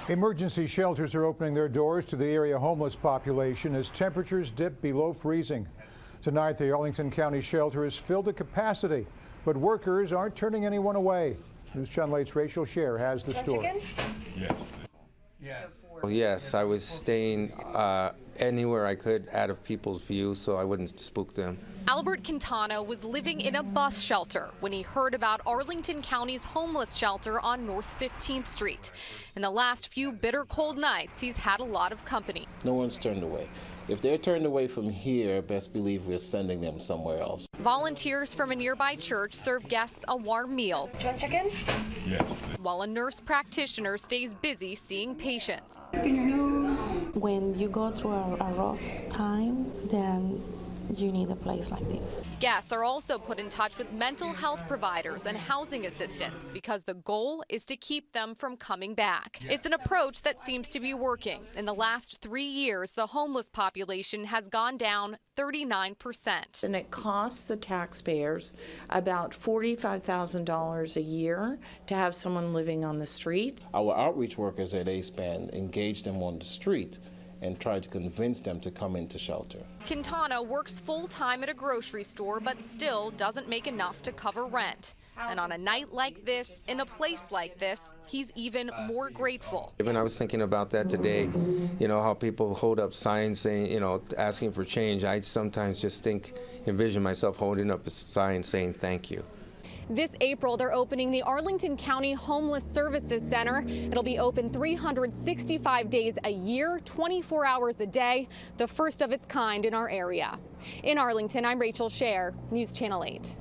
Emergency shelters are opening their doors to the area homeless population as temperatures dip below freezing. Tonight, the Arlington County shelter is filled to capacity, but workers aren't turning anyone away. News Channel 8's Rachel Scher has the story. Yes, I was staying anywhere I could out of people's view so I wouldn't spook them. Albert Quintana was living in a bus shelter when he heard about Arlington County's homeless shelter on North 15th Street. In the last few bitter cold nights, he's had a lot of company. No one's turned away. If they're turned away from here, best believe we're sending them somewhere else. Volunteers from a nearby church serve guests a warm meal. Do you want chicken? Yes. While a nurse practitioner stays busy seeing patients. When you go through a rough time, then you need a place like this. Guests are also put in touch with mental health providers and housing assistants because the goal is to keep them from coming back. It's an approach that seems to be working. In the last 3 years, the homeless population has gone down 39%. And it costs the taxpayers about $45,000 a year to have someone living on the street. Our outreach workers at A-SPAN engage them on the street and try to convince them to come into shelter. Quintana works full-time at a grocery store, but still doesn't make enough to cover rent. And on a night like this, in a place like this, he's even more grateful. Even I was thinking about that today, you know, how people hold up signs saying, you know, asking for change. I sometimes just envision myself holding up a sign saying thank you. This April, they're opening the Arlington County Homeless Services Center. It'll be open 365 days a year, 24 hours a day, the first of its kind in our area. In Arlington, I'm Rachel Scher, News Channel 8.